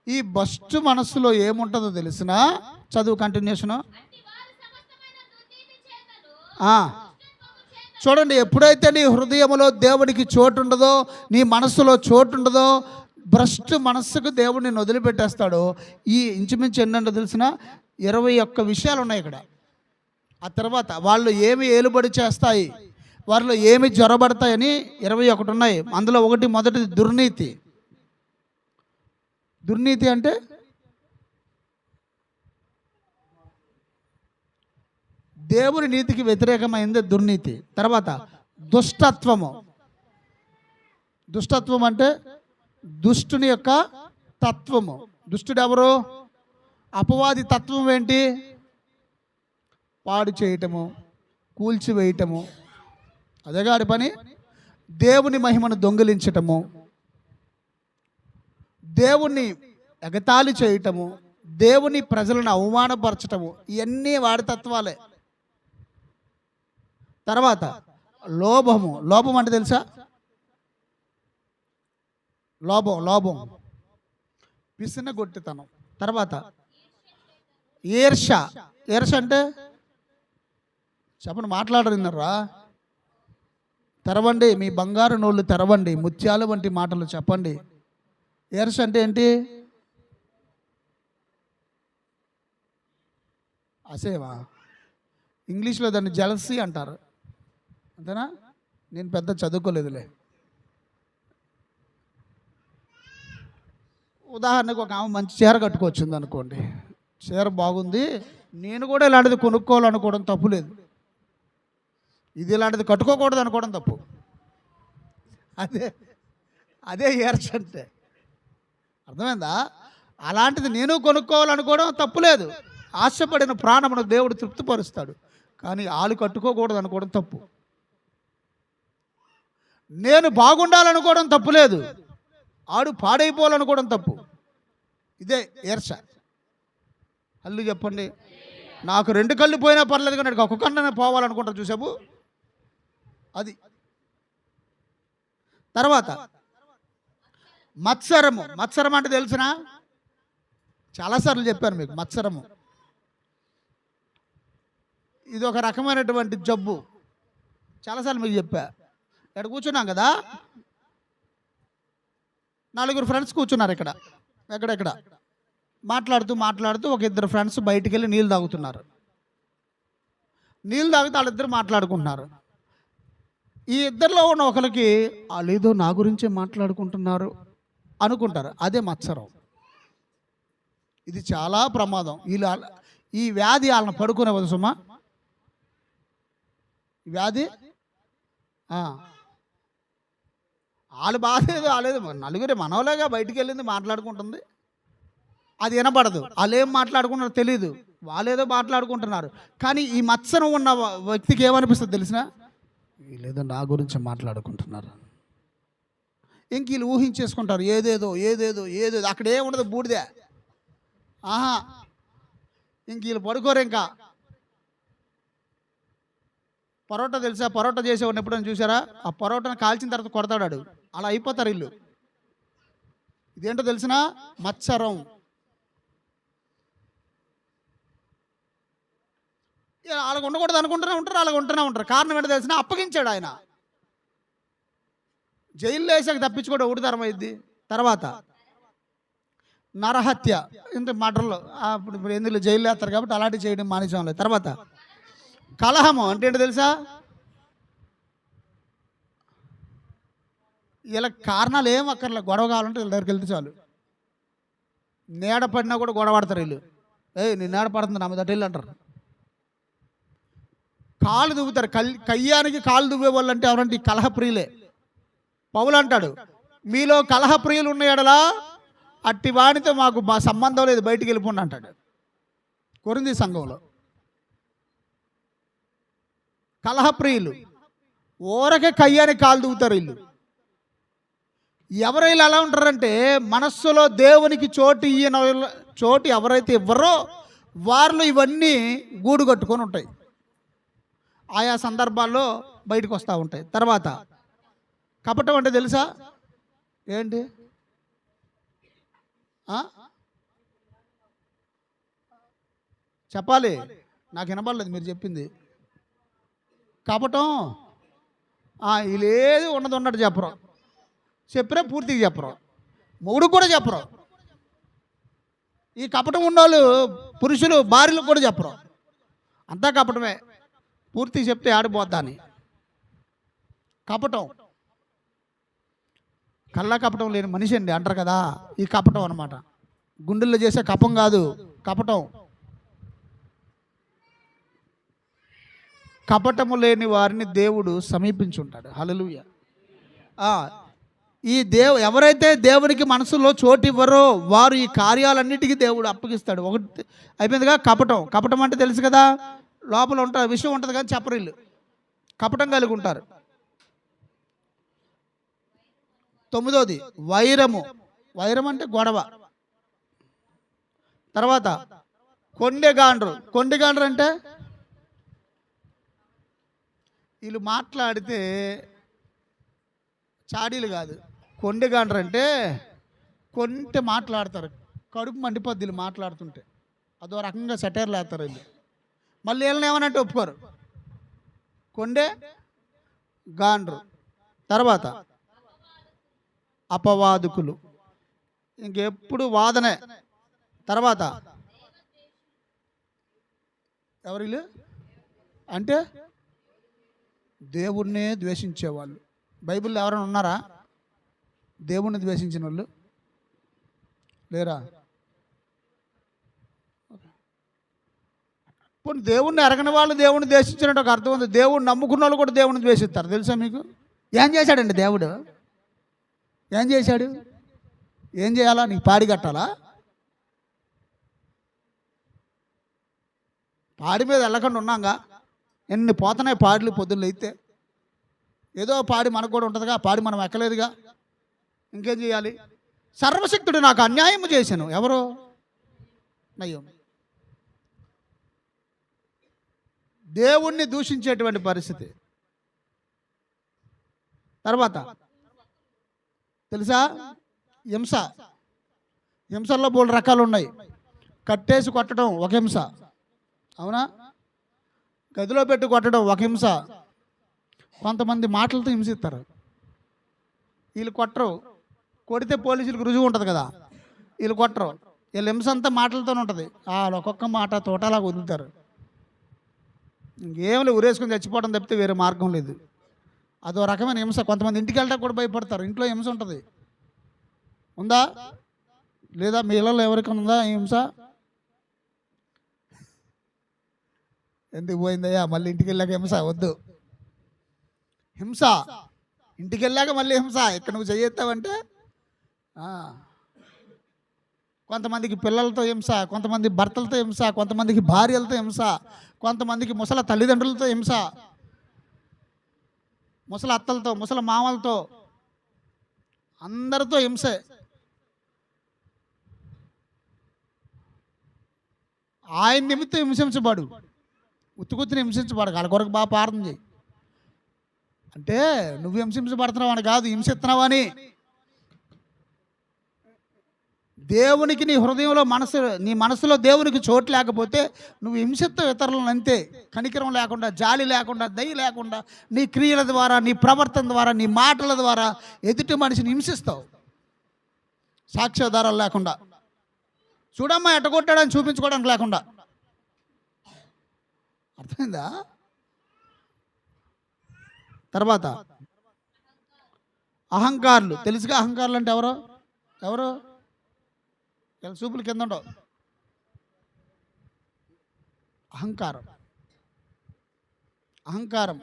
ఈ భ్రష్టు మనస్సులో ఏముంటుందో తెలిసిన, చదువు కంటిన్యూషను. చూడండి, ఎప్పుడైతే నీ హృదయంలో దేవుడికి చోటు ఉండదో, నీ మనస్సులో చోటు ఉండదో, భ్రష్టు మనస్సుకు దేవుడిని వదిలిపెట్టేస్తాడో. ఈ ఇంచుమించు ఎన్నంటో తెలిసిన 21 విషయాలు ఉన్నాయి ఇక్కడ. ఆ తర్వాత వాళ్ళు ఏమి ఏలుబడి చేస్తాయి, వారిలో ఏమి జ్వరబడతాయని 21 ఉన్నాయి. అందులో మొదటిది దుర్నీతి. దుర్నీతి అంటే దేవుని నీతికి వ్యతిరేకమైంది దుర్నీతి. తర్వాత దుష్టత్వము. దుష్టత్వం అంటే దుష్టుని యొక్క తత్వము. దుష్టుడు ఎవరు? అపవాది తత్వం ఏంటి? పాడు చేయటము, కూల్చివేయటము, అదేగాడి పని. దేవుని మహిమను దొంగిలించటము, దేవుణ్ణి ఎగతాళి చేయటము, దేవుని ప్రజలను అవమానపరచటము, ఇవన్నీ వాడి తత్వాలే. తర్వాత లోభము. లోభం అంటే తెలుసా? లోభం పిసినగొట్టితనం. తర్వాత ఈర్ష. ఈర్ష అంటే చెప్పండి, మాట్లాడరిన్నారా? తెరవండి, మీ బంగారు నోళ్ళు తెరవండి, ముత్యాలు వంటి మాటలు చెప్పండి. ఈర్ష అంటే ఏంటి? అసేవా. ఇంగ్లీష్లో దాన్ని జెలసీ అంటారు, అంతేనా? నేను పెద్ద చదువుకోలేదులే. ఉదాహరణకు ఒక ఆమె మంచి చీర కట్టుకొచ్చింది అనుకోండి, చీర బాగుంది, నేను కూడా ఇలాంటిది కొనుక్కోవాలనుకోవడం తప్పులేదు. ఇది ఇలాంటిది కట్టుకోకూడదు అనుకోవడం తప్పు. అదే ఈర్ష అంటే. అర్థమైందా? అలాంటిది నేను కొనుక్కోవాలనుకోవడం తప్పులేదు. ఆశపడిన ప్రాణమును దేవుడు తృప్తిపరుస్తాడు, కానీ ఆలు కట్టుకోకూడదు అనుకోవడం తప్పు. నేను బాగుండాలనుకోవడం తప్పులేదు, ఆడు పాడైపోవాలనుకోవడం తప్పు. ఇదే ఈర్ష. హల్లు చెప్పండి. నాకు 2 కళ్ళు పోయినా పర్లేదు, కానీ ఒక కన్ను పోవాలనుకుంటా చూసావు. అది తర్వాత మత్సరము. మత్సరం అంటే తెలుసునా? చాలాసార్లు చెప్పాను మీకు. మత్సరము ఇది ఒక రకమైనటువంటి జబ్బు. చాలాసార్లు మీకు చెప్పా. ఇక్కడ కూర్చున్నాం కదా, నలుగురు ఫ్రెండ్స్ కూర్చున్నారు ఇక్కడ, ఎక్కడెక్కడ మాట్లాడుతూ మాట్లాడుతూ ఒక ఇద్దరు ఫ్రెండ్స్ బయటికి వెళ్ళి నీళ్ళు తాగుతున్నారు. నీళ్ళు తాగితే వాళ్ళిద్దరు మాట్లాడుకుంటున్నారు. ఈ ఇద్దరిలో ఉన్న ఒకరికి వాళ్ళు ఏదో నా గురించే మాట్లాడుకుంటున్నారు అనుకుంటారు. అదే మత్సరం. ఇది చాలా ప్రమాదం. ఈ వ్యాధి వాళ్ళని పడుకునేవద్దు సుమా. వ్యాధి వాళ్ళు బాధేదో వాళ్ళేదో నలుగురే మనవలేగా బయటికి వెళ్ళింది మాట్లాడుకుంటుంది, అది వినపడదు. వాళ్ళు ఏం మాట్లాడుకుంటారో తెలియదు, వాళ్ళేదో మాట్లాడుకుంటున్నారు. కానీ ఈ మత్సరం ఉన్న వ్యక్తికి ఏమనిపిస్తుంది తెలిసిన? వీళ్ళేదో నా గురించి మాట్లాడుకుంటున్నారు. ఇంక వీళ్ళు ఊహించేసుకుంటారు ఏదేదో ఏదేదో ఏదేదో. అక్కడ ఏముండదు, బూడిదే. ఇంక వీళ్ళు పడుకోరు. ఇంకా పరోటా తెలుసా? పరోటా చేసేవాడిని ఎప్పుడైనా చూసారా? ఆ పరోటాను కాల్చిన తర్వాత కొడతాడు. అలా అయిపోతారు వీళ్ళు. ఇదేంటో తెలిసిన? మత్సరం. వాళ్ళకు ఉండకూడదు అనుకుంటూనే ఉంటారు, అలాగ ఉంటూనే ఉంటారు. కారణం ఏంటో తెలిసిన? అప్పగించాడు ఆయన. జైల్లో వేసాక తప్పించుకోవడం ఒకటి తరం అయింది. తర్వాత నరహత్య, ఇంత మటర్లు. ఇప్పుడు ఎందుకు జైల్లో వేస్తారు కాబట్టి అలాంటివి చేయడం మానేసాంలే. తర్వాత కలహము అంటే ఏంటో తెలుసా? ఇలా కారణాలు ఏం అక్కర్లే, గొడవ కావాలంటే వీళ్ళ దగ్గరికి వెళ్తే చాలు. నీడ పడినా కూడా గొడవ పడతారు వీళ్ళు. నీ నీడ పడుతుంది నా మీద అటు వెళ్ళి అంటారు. కాళ్ళు దువ్వుతారు. కయ్యానికి కాళ్ళు దువ్వే వాళ్ళు అంటే ఎవరంటే ఈ కలహప్రియులే. పౌలు అంటాడు, మీలో కలహప్రియులు ఉన్న ఎడలా అట్టి వాడితో మాకు సంబంధం లేదు, బయటికి వెళ్ళిపోండి అంటాడు కొరింథీ సంఘంలో. కలహప్రియులు ఊరకే కయ్యానికి కాళ్ళు దువ్వుతారు వీళ్ళు. ఎవరైనా అలా ఉంటారంటే మనస్సులో దేవునికి చోటు ఎవరైతే ఇవ్వరో వారిలో ఇవన్నీ గూడు కట్టుకొని ఉంటాయి. ఆయా సందర్భాల్లో బయటకు వస్తూ ఉంటాయి. తర్వాత కపటం అంటే తెలుసా ఏంటి? చెప్పాలి, నాకు వినపడలేదు మీరు చెప్పింది. కపటం వీళ్ళేది ఉన్నది ఉన్నట్టు చెప్పరు, చెప్పినా పూర్తిగా చెప్పరు, మొగుడు కూడా చెప్పరు. ఈ కపటం ఉన్నోళ్ళు పురుషులు భార్యలకు కూడా చెప్పరు. అంతా కపటమే. పూర్తిగా చెప్తే ఆడిపోద్దాని. కపటం, కళ్ళ కపటం లేని మనిషి అండి అంటారు కదా, ఈ కపటం అనమాట. గుండెల్లో చేసే కపం కాదు, కపటం. కపటము లేని వారిని దేవుడు సమీపించుంటాడు. హల్లెలూయా. ఎవరైతే దేవునికి మనసులో చోటు ఇవ్వరో వారు ఈ కార్యాలన్నిటికీ దేవుడు అప్పగిస్తాడు. ఒకటి అయిపోయిందిగా కపటం. కపటం అంటే తెలుసు కదా, లోపల ఉంటారు, విషయం ఉంటుంది కానీ చెప్పరు వీళ్ళు. కపటం కలిగి ఉంటారు. 9వది వైరము. వైరం అంటే గొడవ. తర్వాత కొండెగాండ్రు. కొండెగాండ్రు అంటే వీళ్ళు మాట్లాడితే చాడీలు కాదు. కొండెగాండ్రు అంటే కొంటే మాట్లాడతారు, కడుపు మండిపోద్ది వీళ్ళు మాట్లాడుతుంటే. అదో రకంగా సెటైర్లు వేస్తారు వీళ్ళు. మళ్ళీ వీళ్ళని ఏమనంటే ఒప్పుకోరు. కొండే గాండ్రు. తర్వాత అపవాదుకులు, ఇంకెప్పుడు వాదనే. తర్వాత ఎవరు వీళ్ళు అంటే దేవుణ్ణే ద్వేషించేవాళ్ళు. బైబిల్లో ఎవరైనా ఉన్నారా దేవుణ్ణి ద్వేషించిన వాళ్ళు? లేరా? ఇప్పుడు దేవుణ్ణి ఎరగని వాళ్ళు దేవుణ్ణి ద్వేషించినట్టు ఒక అర్థం ఉంది. దేవుణ్ణి నమ్ముకున్న వాళ్ళు కూడా దేవుణ్ణి ద్వేషిస్తారు. తెలుసా మీకు? ఏం చేశాడండి దేవుడు? ఏం చేశాడు? ఏం చేయాలా? నీకు పాడి కట్టాలా? పాడి మీద వెళ్ళకుండా ఉన్నాగా ఎన్ని పోతున్నాయి పాడులు. పొద్దున్న అయితే ఏదో పాడి మనకు కూడా ఉంటుందిగా, పాడి మనం ఎక్కలేదుగా, ఇంకేం చేయాలి? సర్వశక్తుడు నాకు అన్యాయం చేశాను. ఎవరు? నయ్యం. దేవుణ్ణి దూషించేటువంటి పరిస్థితి. తర్వాత తెలుసా? హింస. హింసల్లో బోల్డు రకాలు ఉన్నాయి. కట్టేసి కొట్టడం ఒక హింస, అవునా? గదిలో పెట్టి కొట్టడం ఒక హింస. కొంతమంది మాటలతో హింసిస్తారు. వీళ్ళు కొట్టరు, కొడితే పోలీసులకు రుజువు ఉంటుంది కదా, వీళ్ళు కొట్టరు. వీళ్ళ హింస అంతా మాటలతోనే ఉంటుంది. వాళ్ళు ఒక్కొక్క మాట తోటలాగా వదులుతారు. ఇంకేం లేదు, ఉరేసుకొని చచ్చిపోవడం తప్పితే వేరే మార్గం లేదు. అదో రకమైన హింస. కొంతమంది ఇంటికి వెళ్ళడానికి కూడా భయపడతారు. ఇంట్లో హింస ఉంటుంది. ఉందా లేదా? మీ ఇళ్ళలో ఎవరికైనా ఉందా ఈ హింస? ఎందుకు పోయిందయ్యా? మళ్ళీ ఇంటికి వెళ్ళాక హింస వద్దు. హింస ఇంటికి వెళ్ళాక మళ్ళీ హింస. ఇక్కడ నువ్వు చేయొత్తావంటే కొంతమందికి పిల్లలతో హింస, కొంతమంది భర్తలతో హింస, కొంతమందికి భార్యలతో హింస, కొంతమందికి ముసల తల్లిదండ్రులతో హింస, ముసల అత్తలతో, ముసల మామలతో, అందరితో హింసే. ఆయన నిమిత్తం హింసించబడు, ఉత్తుకుత్తుని హింసించబడు. వాళ్ళ కొరకు బాగా ప్రార్థన చేయి. అంటే నువ్వు హింసించబడుతున్నావు అని కాదు, హింసిస్తున్నావు అని. దేవునికి నీ హృదయంలో నీ మనసులో దేవునికి చోటు లేకపోతే నువ్వు హింసిస్తావు ఇతరులను, అంతే. కనికరం లేకుండా, జాలి లేకుండా, దయ లేకుండా, నీ క్రియల ద్వారా, నీ ప్రవర్తన ద్వారా, నీ మాటల ద్వారా ఎదుటి మనిషిని హింసిస్తావు, సాక్ష్యాధారాలు లేకుండా. చూడమ్మా ఎట్టగొట్టాడని చూపించుకోవడానికి లేకుండా. అర్థమైందా? తర్వాత అహంకారులు. తెలుసుగా అహంకారులు అంటే ఎవరు? ఎవరు? చూపులు కింద ఉండవు. అహంకారం. అహంకారం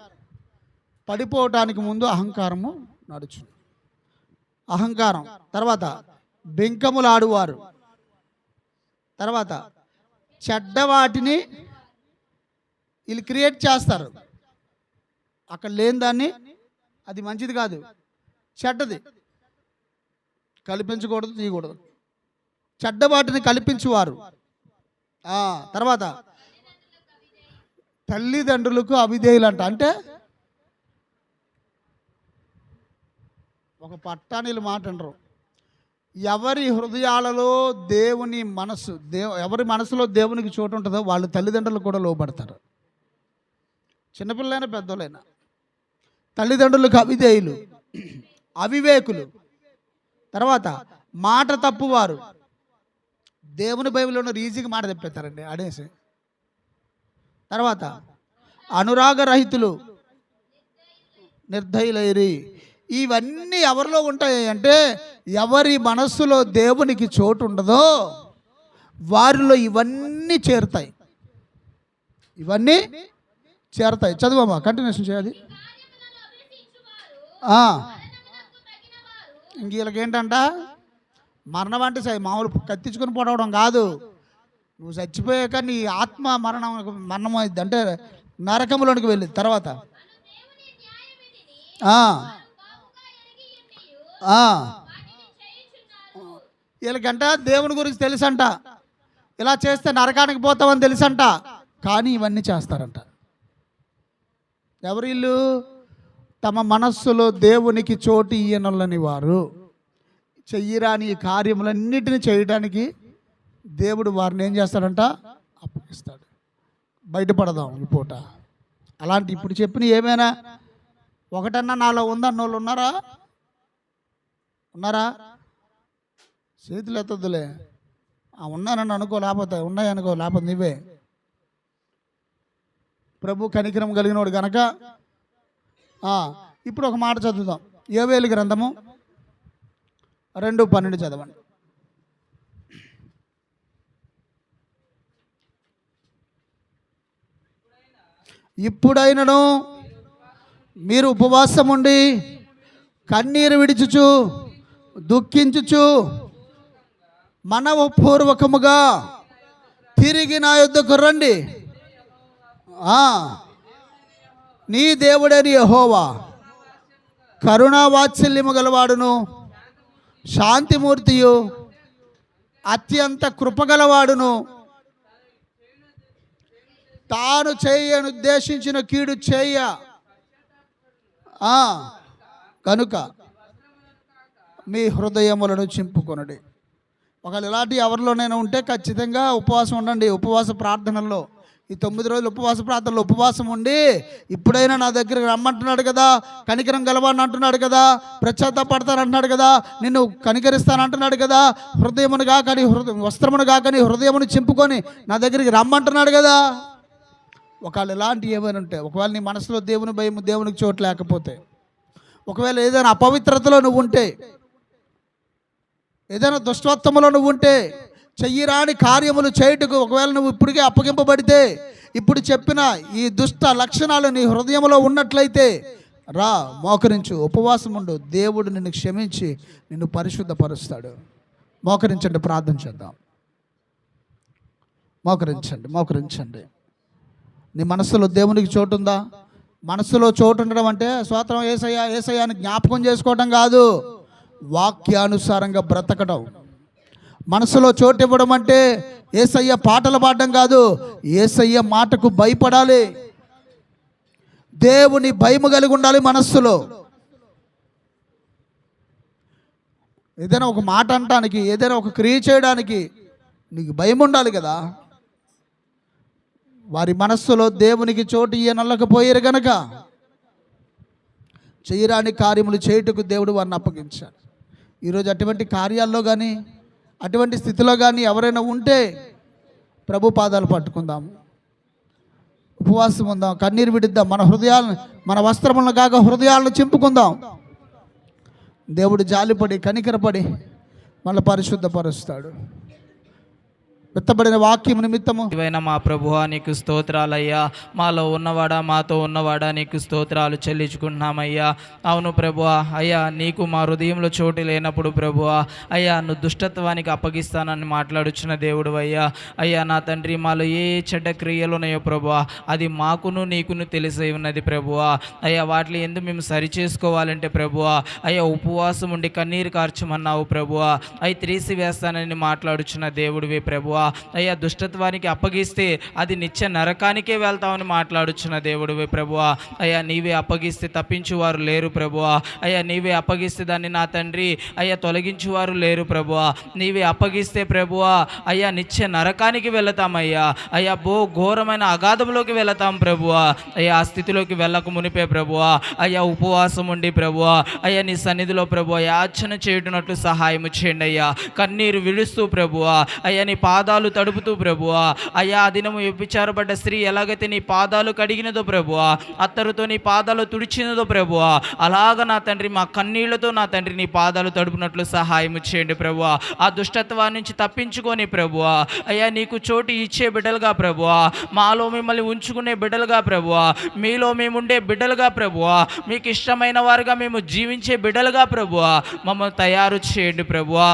పడిపోవటానికి ముందు అహంకారము నడుచు. అహంకారం. తర్వాత బెంకములాడువారు. తర్వాత చెడ్డవాటిని వీళ్ళు క్రియేట్ చేస్తారు. అక్కడ లేని దాన్ని, అది మంచిది కాదు, చెడ్డది, కల్పించకూడదు, తీయకూడదు. చెడ్డవాటిని కల్పించువారు. తర్వాత తల్లిదండ్రులకు అవిధేయులంట. అంటే ఒక పట్టాణీలు మాట అంటారు. ఎవరి హృదయాలలో దేవుని మనసు, ఎవరి మనసులో దేవునికి చోటు ఉంటుందో వాళ్ళు తల్లిదండ్రులు కూడా లోబడతారు. చిన్నపిల్లలైనా పెద్దోళ్ళైనా. తల్లిదండ్రులకు అవిధేయులు, అవివేకులు. తర్వాత మాట తప్పువారు. దేవుని బైబిల్లో ఉన్న ఈజీగా మాట తెప్పేస్తారండి ఆడేసి. తర్వాత అనురాగరహితులు, నిర్దయులైరి. ఇవన్నీ ఎవరిలో ఉంటాయి అంటే ఎవరి మనస్సులో దేవునికి చోటు ఉండదో వారిలో ఇవన్నీ చేరుతాయి. ఇవన్నీ చేరతాయి. చదువమ్మా, కంటిన్యూషన్ చేయాలి. ఇంక వీళ్ళకేంటంట, మరణం అంటే మామూలు కత్తించుకొని పడవడం కాదు. నువ్వు చచ్చిపోయాక నీ ఆత్మ మరణం అయింది అంటే నరకంలోనికి వెళ్ళింది. తర్వాత వీళ్ళకంట దేవుని గురించి తెలుసంట. ఇలా చేస్తే నరకానికి పోతామని తెలుసంట, కానీ ఇవన్నీ చేస్తారంట. ఎవరు వీళ్ళు? తమ మనస్సులో దేవునికి చోటు ఇయ్యనొల్లని వారు. చెయ్యరాని కార్యములన్నిటిని చేయడానికి దేవుడు వారిని ఏం చేస్తాడంట? అప్పగిస్తాడు. బయటపడదాం ఈ పూట. అలాంటి ఇప్పుడు చెప్పిన ఏమైనా ఒకటన్నా నాలో ఉందన్న వాళ్ళు ఉన్నారా? ఉన్నారా? చేతులు ఎత్తొద్దులే. ఉన్నానని అనుకో, లేకపోతే ఉన్నాయనుకో, లేకపోతే నువ్వే. ప్రభు కనికరం కలిగినోడు గనక. ఇప్పుడు ఒక మాట చదువుదాం. యోవేలు గ్రంథము 2:12 చదవండి. ఇప్పుడైనను మీరు ఉపవాసం ఉండి కన్నీరు విడిచుచు దుఃఖించుచు మనఃపూర్వకముగా తిరిగి నా యొద్దకు రండి. నీ దేవుడని యెహోవా కరుణా వాత్సల్యము గలవాడును, శాంతిమూర్తియు, అత్యంత కృపగలవాడును, తాను చేయనుద్దేశించిన కీడు చేయ కనుక మీ హృదయములను చింపుకొనుడి. ఒకవేళ ఇలాంటి ఎవరిలోనైనా ఉంటే ఖచ్చితంగా ఉపవాసం ఉండండి. ఉపవాస ప్రార్థనల్లో ఈ 9 రోజులు ఉపవాస ప్రార్థనలో ఉపవాసం ఉండి, ఇప్పుడైనా నా దగ్గరికి రమ్మంటున్నాడు కదా, కనికరం గలవాడిని అంటున్నాడు కదా, పశ్చాత్తాపడతాను అంటున్నాడు కదా, నిన్ను కనికరిస్తాను అంటున్నాడు కదా, హృదయమును కాకని వస్త్రమును కాకని హృదయమును చింపుకొని నా దగ్గరికి రమ్మంటున్నాడు కదా. ఒకవేళ ఇలాంటివి ఏమైనా ఉంటే, ఒకవేళ నీ మనసులో దేవుని భయం, దేవునికి చోటు లేకపోతే, ఒకవేళ ఏదైనా అపవిత్రతలో నువ్వు ఉంటే, ఏదైనా దుష్టత్వములో నువ్వు ఉంటే, చెయ్యిరాని కార్యములు చేయుటకు ఒకవేళ నువ్వు ఇప్పటికే అప్పగింపబడితే, ఇప్పుడు చెప్పిన ఈ దుష్ట లక్షణాలు నీ హృదయంలో ఉన్నట్లయితే రా, మోకరించు, ఉపవాసం ఉండు. దేవుడు నిన్ను క్షమించి నిన్ను పరిశుద్ధపరుస్తాడు. మోకరించండి, ప్రార్థన చేద్దాం. మోకరించండి. నీ మనసులో దేవునికి చోటు ఉందా? మనసులో చోటు ఉండడం అంటే స్తోత్రం యేసయ్యా యేసయ్యా అని జ్ఞాపకం చేసుకోవడం కాదు, వాక్యానుసారంగా బ్రతకడం. మనసులో చోటు ఇవ్వడం అంటే యేసయ్య పాటలు పాడడం కాదు, యేసయ్య మాటకు భయపడాలి. దేవుని భయము కలిగి ఉండాలి మనస్సులో. ఏదైనా ఒక మాట అనటానికి, ఏదైనా ఒక క్రియ చేయడానికి నీకు భయం ఉండాలి కదా. వారి మనస్సులో దేవునికి చోటు ఇయ్యనల్లకపోయారు గనక చేయరాని కార్యములు చేయుటకు దేవుడు వారిని అప్పగించాడు. ఈరోజు అటువంటి కార్యాల్లో కానీ, అటువంటి స్థితిలో కానీ ఎవరైనా ఉంటే ప్రభు పాదాలు పట్టుకుందాము, ఉపవాసం ఉందాం, కన్నీరు విడిద్దాం, మన హృదయాలను, మన వస్త్రములను కాక హృదయాలను చింపుకుందాం. దేవుడు జాలిపడి కనికరపడి మనల్ని పరిశుద్ధపరుస్తాడు. విత్తబడిన వాక్యం నిమిత్తము ఇవైనా మా ప్రభువా నీకు స్తోత్రాలయ్యా. మాలో ఉన్నవాడా, మాతో ఉన్నవాడా, నీకు స్తోత్రాలు చెల్లించుకుంటున్నామయ్యా. అవును ప్రభువా, అయ్యా నీకు మా హృదయంలో చోటు లేనప్పుడు ప్రభువా, అయ్యా నువ్వు దుష్టత్వానికి అప్పగిస్తానని మాట్లాడుచున్న దేవుడు అయ్యా. అయ్యా నా తండ్రి, మాలో ఏ చెడ్డ క్రియలు ఉన్నాయో ప్రభువా, అది మాకును నీకును తెలిసే ఉన్నది ప్రభువా. అయ్యా వాటిని ఎందుకు మేము సరి చేసుకోవాలంటే ప్రభువా, అయ్యా ఉపవాసం ఉండి కన్నీరు కార్చమన్నావు ప్రభువా, అవి తీసివేస్తానని మాట్లాడుచున్న దేవుడివి ప్రభువా. అయ్యా దుష్టత్వానికి అప్పగిస్తే అది నిత్య నరకానికే వెళ్తామని మాట్లాడుచున్న దేవుడివి ప్రభువా. అయ్యా నీవే అప్పగిస్తే తప్పించువారు లేరు ప్రభువా. అయ్యా నీవే అప్పగిస్తే దాన్ని నా తండ్రి అయ్యా తొలగించువారు లేరు ప్రభువా. నీవే అప్పగిస్తే ప్రభువా, అయ్యా నిత్య నరకానికి వెళతామయ్యా. అయ్యా ఘోరమైన అగాధంలోకి వెళతాం ప్రభువా. అయ్యా ఆ స్థితిలోకి వెళ్ళక మునిపే ప్రభువా, అయ్యా ఉపవాసం ఉండి ప్రభువా, అయ్యా నీ సన్నిధిలో ప్రభువా యాచన చేయుటనట్లు సహాయము చేయండి అయ్యా. కన్నీరు విడుస్తూ ప్రభువా, అయ్యా నీ పాదాలు తడుపుతూ ప్రభువా, అయ్యా ఆ దినము వ్యభిచారపడ్డ స్త్రీ ఎలాగైతే నీ పాదాలు కడిగినదో ప్రభువా, అత్తరుతో నీ పాదాలు తుడిచినదో ప్రభువా, అలాగ నా తండ్రి మా కన్నీళ్లతో నా తండ్రి నీ పాదాలు తడుపునట్లు సహాయం చేయండి ప్రభువా. ఆ దుష్టత్వాన్ని నుంచి తప్పించుకొని ప్రభువా, అయ్యా నీకు చోటు ఇచ్చే బిడ్డలుగా ప్రభువా, మాలో మిమ్మల్ని ఉంచుకునే బిడ్డలుగా ప్రభువా, మీలో మేము ఉండే బిడ్డలుగా ప్రభువా, మీకు ఇష్టమైన వారుగా మేము జీవించే బిడ్డలుగా ప్రభువా మమ్మల్ని తయారు చేయండి ప్రభువా.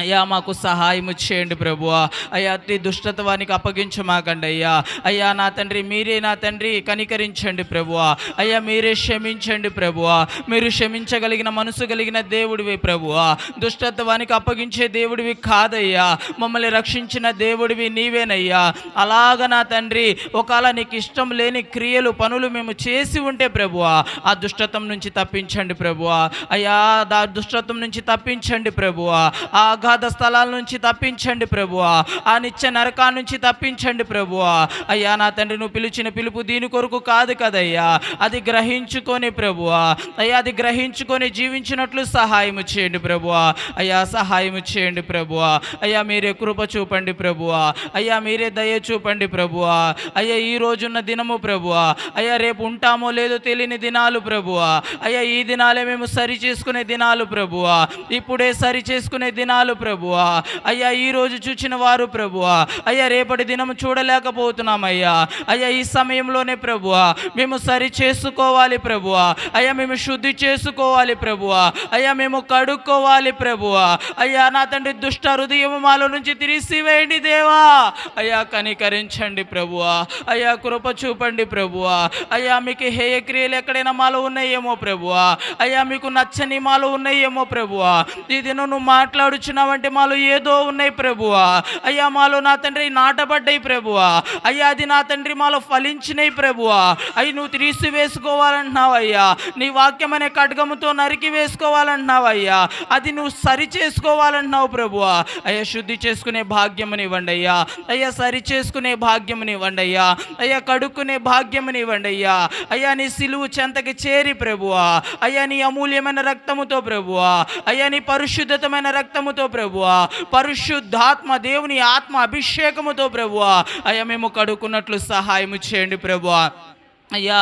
అయ్యా మాకు సహాయము చేయండి ప్రభువా. అయ్యా అతి దుష్టత్వానికి అప్పగించమాకండి అయ్యా. అయ్యా నా తండ్రి మీరే నా తండ్రి కనికరించండి ప్రభువా. అయ్యా మీరే క్షమించండి ప్రభువా. మీరు క్షమించగలిగిన మనసు కలిగిన దేవుడివి ప్రభువా. దుష్టత్వానికి అప్పగించే దేవుడివి కాదయ్యా, మమ్మల్ని రక్షించిన దేవుడివి నీవేనయ్యా. అలాగ నా తండ్రి ఒకవేళ నీకు ఇష్టం లేని క్రియలు పనులు మేము చేసి ఉంటే ప్రభువా, ఆ దుష్టత్వం నుంచి తప్పించండి ప్రభువా. అయ్యా దుష్టత్వం నుంచి తప్పించండి ప్రభువా. ఆ అగాధ స్థలాల నుంచి తప్పించండి ప్రభువా. ఆ నిత్య నరకా నుంచి తప్పించండి ప్రభువా. అయ్యా నా తండ్రి నువ్వు పిలిచిన పిలుపు దీని కొరకు కాదు కదయ్యా, అది గ్రహించుకొని ప్రభువా, అయ్యా అది గ్రహించుకొని జీవించినట్లు సహాయము చేయండి ప్రభువా. అయ్యా సహాయము చేయండి ప్రభువా. అయ్యా మీరే కృప చూపండి ప్రభువా. అయ్యా మీరే దయ చూపండి ప్రభువా. అయ్యా ఈ రోజున్న దినము ప్రభువా, అయ్యా రేపు ఉంటామో లేదో తెలియని దినాలు ప్రభువా. అయ్యా ఈ దినాలే మేము సరి చేసుకునే దినాలు ప్రభువా, ఇప్పుడే సరి చేసుకునే దినాలు ప్రభువా. అయ్యా ఈ రోజు చూచిన వారు ప్రభువా, అయ్యా రేపటి దినం చూడలేకపోతున్నామయ్యా. అయ్యా ఈ సమయంలోనే ప్రభువా మేము సరి చేసుకోవాలి ప్రభువా. అయ్యా మేము శుద్ధి చేసుకోవాలి ప్రభువా. అయ్యా మేము కడుక్కోవాలి ప్రభువా. అయ్యా నా తండ్రి దుష్ట హృదయం మాలో నుంచి తీసివేయండి దేవా. అయ్యా కనికరించండి ప్రభువా. అయ్యా కృప చూపండి ప్రభువా. అయ్యా మీకు హేయ క్రియలు ఎక్కడైనా మాలో ఉన్నాయేమో ప్రభువా. అయ్యా మీకు నచ్చని మాలో ఉన్నాయేమో ప్రభువా. ఈ దినం నువ్వు మాట్లాడుచున్నావు ఉన్నావంటే మాలో ఏదో ఉన్నాయి ప్రభువా. అయ్యా మాలో నా తండ్రి నాటబడ్డాయి ప్రభువా. అయ్యా అది నా తండ్రి మాలో ఫలించినాయి ప్రభువా. అవి నువ్వు తీసి వేసుకోవాలంటున్నావయ్యా. నీ వాక్యం అనే ఖడ్గముతో నరికి వేసుకోవాలంటున్నావయ్యా. అది నువ్వు సరి చేసుకోవాలంటున్నావు ప్రభువా. అయ్యా శుద్ధి చేసుకునే భాగ్యమునివ్వండి అయ్యా. అయ్యా సరి చేసుకునే భాగ్యమునివ్వండి అయ్యా. అయ్యా కడుక్కునే భాగ్యమునివ్వండి అయ్యా. అయ్యా నీ సిలువు చెంతకి చేరి ప్రభువా. అయ్యా నీ అమూల్యమైన రక్తముతో ప్రభువా. అయ్యా నీ పరిశుద్ధతమైన రక్తముతో ప్రభువా. పరిశుద్ధాత్మ దేవుని ఆత్మ అభిషేకముతో ప్రభువా. అయ్యా మేము కడుక్కున్నట్లు సహాయము చేయండి ప్రభువా. అయ్యా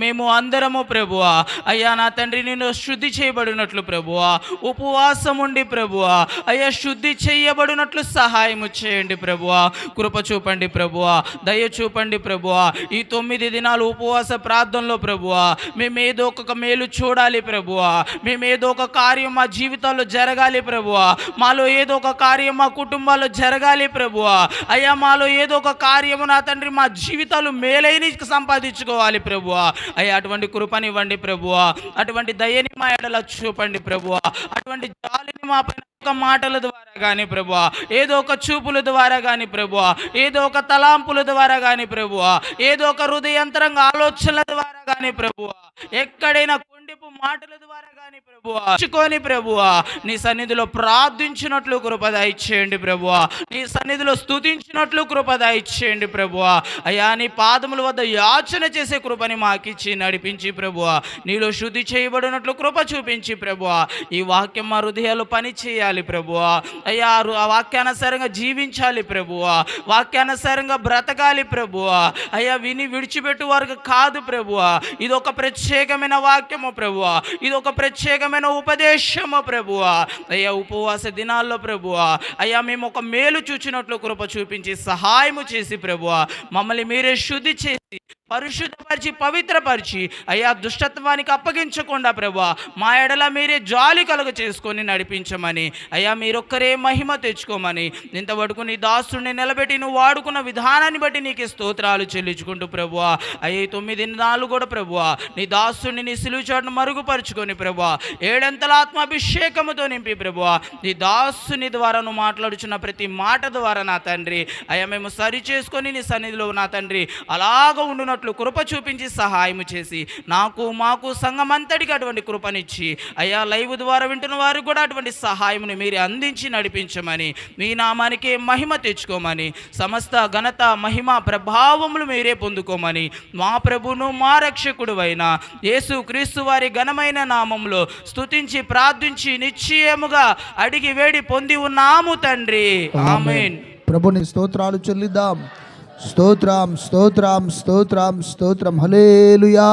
మేము అందరము ప్రభువా. అయ్యా నా తండ్రి నేను శుద్ధి చేయబడినట్లు ప్రభువా. ఉపవాసం ఉండి ప్రభువా. అయ్యా శుద్ధి చేయబడినట్లు సహాయము చేయండి ప్రభువా. కృప చూపండి ప్రభువా. దయ చూపండి ప్రభువా. ఈ 9 దినాలు ఉపవాస ప్రార్థనలో ప్రభువా మేమేదో ఒక మేలు చూడాలి ప్రభువా. మేమేదో ఒక కార్యం మా జీవితాల్లో జరగాలి ప్రభువా. మాలో ఏదో ఒక కార్యం మా కుటుంబాల్లో జరగాలి ప్రభువా. అయ్యా మాలో ఏదో ఒక కార్యము నా తండ్రి మా జీవితాలు మేలైన సంపాదించుకోవాలి ప్రభువా. అయ్యా అటువంటి కృపనివ్వండి ప్రభువా. అటువంటి దయని మా ఎడల చూపండి ప్రభువా. అటువంటి జాలిని మా పైన ఒక మాటల ద్వారా కానీ ప్రభువా, ఏదో ఒక చూపుల ద్వారా కానీ ప్రభువా, ఏదో ఒక తలాంపుల ద్వారా కానీ ప్రభువా, ఏదో ఒక హృదయంతరంగ ఆలోచనల ద్వారా కానీ ప్రభువా, ఎక్కడైనా కొండెపు మాటల ద్వారా కానీ ప్రభువా చుకొని ప్రభువా నీ సన్నిధిలో ప్రార్థించినట్లు కృప దయచేయండి ప్రభువా. నీ సన్నిధిలో స్తుతించినట్లు కృప దయచేయండి ప్రభువా. అయ్యా నీ పాదముల వద్ద యాచన చేసే కృపని మాకిచ్చి నడిపించి ప్రభువా. నీలో శుద్ధి చేయబడినట్లు కృప చూపించి ప్రభువా. ఈ వాక్యం మా హృదయాలు పని చేయాలి ప్రభువా. అయ్యా ఆ వాక్యానుసారంగా జీవించాలి ప్రభువా. వాక్యానుసారంగా బ్రతకాలి ప్రభువా. అయ్యా విని విడిచిపెట్టు వారికి కాదు ప్రభువా. ఇది ఒక ప్రత్యేకమైన వాక్యము ప్రభువా. ఇది ఒక ప్రత్యేకమైన ఉపదేశము ప్రభువా. అయ్యా ఉపవాస దినాల్లో ప్రభువా అయ్యా మేము ఒక మేలు చూచినట్లు కృప చూపించి సహాయము చేసి ప్రభువా మమ్మల్ని మీరే శుద్ధి చేసి పరిశుద్ధపరిచి పవిత్రపరిచి అయ్యా దుష్టత్వానికి అప్పగించకుండా ప్రభువా మా ఎడల మీరే జాలి కలుగ చేసుకొని నడిపించమని అయ్యా మీరొక్కరే మహిమ తెచ్చుకోమని ఇంతవరకు నీ దాసుని నిలబెట్టి నువ్వు వాడుకున్న విధానాన్ని బట్టి నీకు స్తోత్రాలు చెల్లించుకుంటూ ప్రభువా. అయ్యే 9 దినాలు కూడా ప్రభువా నీ దాసుని నీ సిలువ చాటును మరుగుపరుచుకొని ప్రభువా 7 ఆత్మాభిషేకముతో నింపి ప్రభువా నీ దాసుని ద్వారా నువ్వు మాట్లాడుచున్న ప్రతి మాట ద్వారా నా తండ్రి అయ్యా మేము సరి చేసుకొని నీ సన్నిధిలో నా తండ్రి అలాగ ఉండున కృప చూపించి సహాయము చేసి నాకు మాకు సంఘమంతటికి అటువంటి కృపనిచ్చి అయ్యా లైవ్ ద్వారా వింటున్న వారికి కూడా అటువంటి సహాయముని మీరు అందించి నడిపించమని మీ నామానికి మహిమ తెచ్చుకోమని సమస్త ఘనత మహిమ ప్రభావములు మీరే పొందుకోమని మా ప్రభును మా రక్షకుడు అయిన యేసు క్రీస్తు వారి ఘనమైన నామంలో స్తుతించి ప్రార్థించి నిశ్చయముగా అడిగి వేడి పొంది ఉన్నాము తండ్రి. ఆమేన్. ప్రభుని స్తోత్రాలు చెల్లిద్దాం. స్తోత్రం స్తోత్రం స్తోత్రం స్తోత్రం. హల్లెలూయా.